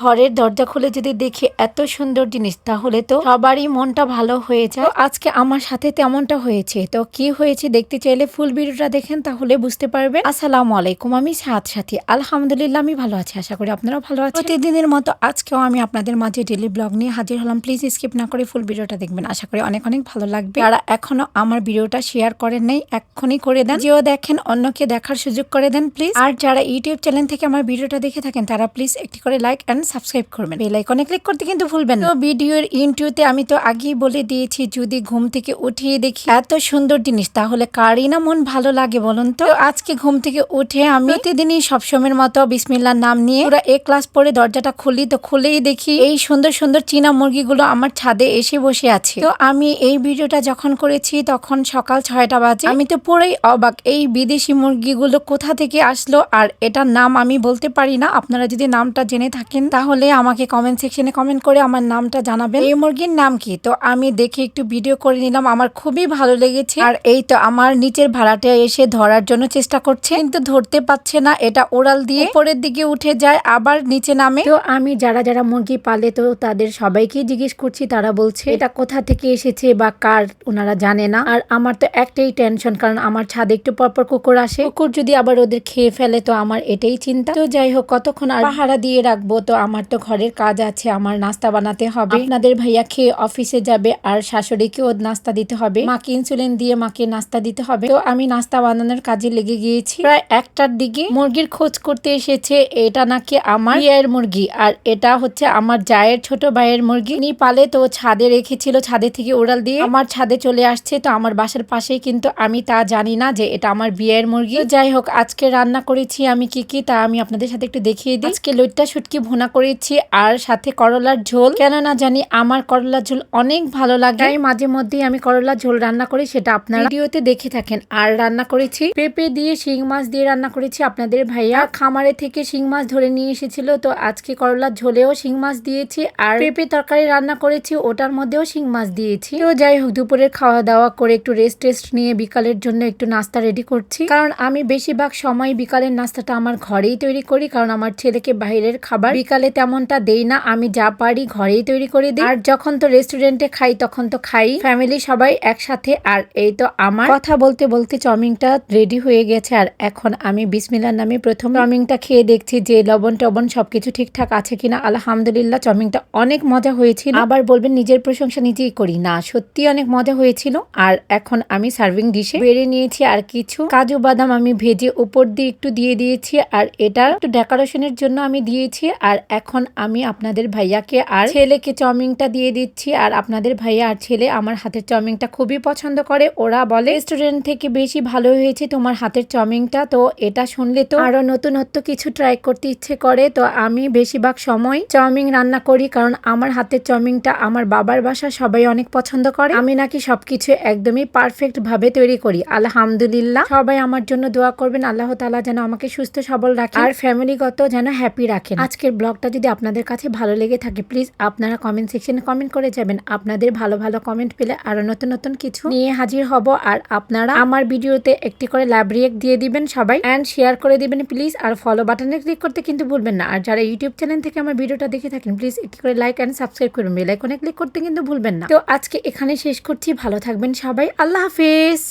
ঘরের দরজা খুলে যদি দেখি এত সুন্দর জিনিস তাহলে তো সবারই মনটা ভালো হয়ে যায়। তো আজকে আমার সাথে তেমনটা হয়েছে। তো কি হয়েছে দেখতে চাইলে ফুল ভিডিওটা দেখেন তাহলে বুঝতে পারবেন। আসসালামু আলাইকুম, আমি সাথী। আলহামদুলিল্লাহ আমি ভালো আছি, আশা করি আপনারাও ভালো আছেন। প্রতিদিনের মতো আজকেও আমি আপনাদের মাঝে ডেইলি ব্লগ নিয়ে হাজির হলাম। প্লিজ স্কিপ না করে ফুল ভিডিওটা দেখবেন, আশা করি অনেক অনেক ভালো লাগবে। যারা এখনো আমার ভিডিওটা শেয়ার করেন নাই এক্ষুনি করে দেন, যেও দেখেন অন্যকে দেখার সুযোগ করে দেন প্লিজ। আর যারা ইউটিউব চ্যানেল থেকে আমার ভিডিওটা দেখে থাকেন তারা প্লিজ একটি করে লাইক এন্ড সাবস্ক্রাইব করবেন, বেল আইকনে ক্লিক করতে কিন্তু ভুলবেন না। তো ভিডিওর ইন্ট্রোতে আমি তো আগেই বলে দিয়েছি, যদি ঘুম থেকে উঠিয়ে দেখি এত সুন্দর জিনিস তাহলে কারই না মন ভালো লাগে বলুন তো। আজকে ঘুম থেকে উঠে আমি প্রতিদিনই সবসময়ের মতো বিসমিল্লাহর নাম নিয়ে পুরো এ ক্লাস পরে দরজাটা খুলি, তো খুলেই দেখি এই সুন্দর সুন্দর চীনা মুরগিগুলো আমার ছাদে এসে বসে আছে। তো আমি এই ভিডিওটা যখন করেছি তখন সকাল 6টা বাজে। আমি তো পুরোই অবাক, এই বিদেশি মুরগিগুলো কোথা থেকে আসলো। আর এটার নাম আমি বলতে পারি না, আপনারা যদি নামটা জেনে থাকেন তাহলে আমাকে কমেন্ট সেকশনে কমেন্ট করে আমার নামটা জানাবেন, এই মুরগির নাম কি। তো আমি দেখে একটু ভিডিও করে নিলাম, আমার খুবই ভালো লেগেছে। আর এই তো আমার নিচের ভাড়াটা এসে ধরার জন্য চেষ্টা করছে, কিন্তু ধরতে পারছে না। এটা ওড়াল দিয়ে উপরের দিকে উঠে যায় আবার নিচে নামে। তো আমি যারা যারা মুরগি পালে তো তাদের সবাইকে জিজ্ঞেস করছি, তারা বলছে এটা কোথা থেকে এসেছে বা কার ওনারা জানে না। আর আমার তো একটাই টেনশন, কারণ আমার ছাদে একটু পরপর কুকুর আসে, কুকুর যদি আবার ওদের খেয়ে ফেলে তো আমার এটাই চিন্তা। তো যাই হোক, কতক্ষণ আর পাহারা দিয়ে রাখবো। তো আমার তো ঘরের কাজ আছে, আমার নাস্তা বানাতে হবে, আপনাদের ভাইয়া খেয়ে অফিসে যাবে আর শাশুড়িকেও নাস্তা দিতে হবে, মাকে ইনসুলিন দিয়ে মাকে নাস্তা দিতে হবে। তো আমি নাস্তা বানানোর কাজে লেগে গিয়েছি। প্রায় 1টার দিকে মুরগির খোঁজ করতে এসেছে। এটা নাকি আমার বিয়ের মুরগি, আর এটা হচ্ছে আমার জায়ের ছোট ভাইয়ের মুরগি। উনি পালে তো ছাদে রেখেছিল, ছাদে থেকে উড়াল দিয়ে আমার ছাদে চলে আসছে। তো আমার বাসার পাশেই, কিন্তু আমি তা জানি না যে এটা আমার বিয়ের মুরগি। যাই হোক, আজকে রান্না করেছি আমি কি কি তা আমি আপনাদের সাথে একটু দেখিয়ে দিই। আজকে লইট্টা শুটকি ভুনা করেছি আর সাথে করলার ঝোল। কেন না জানি আমার করলার ঝোল অনেক ভালো লাগে, তাই মাঝে মধ্যেই আমি করলার ঝোল রান্না করি, সেটা আপনারা ভিডিওতে দেখে থাকেন। আর রান্না করেছি পেঁপে দিয়ে, শিং মাছ দিয়ে রান্না করেছি। আপনাদের ভাইয়া খামারে থেকে শিং মাছ ধরে নিয়ে এসেছিল, তো আজকে করলার ঝোলেও শিং মাছ দিয়েছি। আর পেঁপে তরকারি রান্না করেছি, ওটার মধ্যেও শিং মাছ দিয়েছি। তো যাই হোক, দুপুরের খাওয়া দাওয়া করে একটু রেস্ট নিয়ে বিকালের জন্য একটু নাস্তা রেডি করছি, কারণ আমি বেশিরভাগ সময় বিকালের নাস্তাটা আমার ঘরেই তৈরি করি, কারণ আমার ছেলেকে বাইরের খাবার বিকালে তেমনটা দেই না, আমি যা পারি ঘরেই তৈরি করে দিই। আর যখন তো রেস্টুরেন্টে খাই তখন তো খাই ফ্যামিলি সবাই একসাথে। আর এই তো আমার কথা বলতে বলতে চাউমিনটা রেডি হয়ে গেছে। আর এখন আমি বিসমিল্লাহর নামে প্রথম চাউমিনটা খেয়ে দেখছি যে লবণ টবণ সবকিছু ঠিকঠাক আছে কিনা। আলহামদুলিল্লাহ, চাউমিনটা অনেক মজা হয়েছিল। আবার বলবেন নিজের প্রশংসা নিজেই করি না, সত্যি অনেক মজা হয়েছিল। আর এখন আমি সার্ভিং ডিশে বেড়ে নিয়েছি, আর কিছু কাজু বাদাম আমি ভেজে উপর দিয়ে একটু দিয়ে দিয়েছি, আর এটা একটু ডেকোরেশনের জন্য আমি দিয়েছি। আর এখন আমি আপনাদের ভাইয়াকে আর ছেলেকে চাউমিনটা দিয়ে দিচ্ছি। আর আপনাদের ভাইয়া আর ছেলে আমার হাতের চাউমিনটা খুবই পছন্দ করে, ওরা বলে রেস্টুরেন্ট থেকে বেশি ভালো হয়েছে তোমার হাতের চাউমিনটা। তো এটা শুনলে তো আরো নতুনত্ব কিছু ট্রাই করতে ইচ্ছে করে। তো আমি বেশিরভাগ সময় চাউমিন রান্না করি, কারণ আমার হাতের চাউমিনটা আমার বাবার বাসা সবাই অনেক পছন্দ করে। আমি নাকি সবকিছু একদমই পারফেক্ট ভাবে তৈরি করি। আলহামদুলিল্লাহ, সবাই আমার জন্য দোয়া করবেন, আল্লাহ তাআলা যেন আমাকে সুস্থ সবল রাখে আর ফ্যামিলিগত যেন হ্যাপি রাখেন। আজকের ব্লগটা যদি আপনাদের কাছে ভালো লেগে থাকে প্লিজ আপনারা কমেন্ট সেকশনে কমেন্ট করে যাবেন। আপনাদের ভালো ভালো কমেন্ট পেলে আরো নতুন নতুন কিছু নিয়ে হাজির হব। আর আপনারা আমার ভিডিওতে একটি করে লাভ রিয়েক্ট দিয়ে দিবেন সবাই, এন্ড শেয়ার করে দিবেন প্লিজ। আর ফলো বাটনে ক্লিক করতে কিন্তু ভুলবেন না। আর যারা ইউটিউব চ্যানেল থেকে আমার ভিডিওটা দেখে থাকেন প্লিজ একটি করে লাইক এন্ড সাবস্ক্রাইব করবেন, বেল আইকনে ক্লিক করতে কিন্তু ভুলবেন না। তো আজকে এখানে শেষ করছি, ভালো থাকবেন সবাই, আল্লাহ হাফেজ।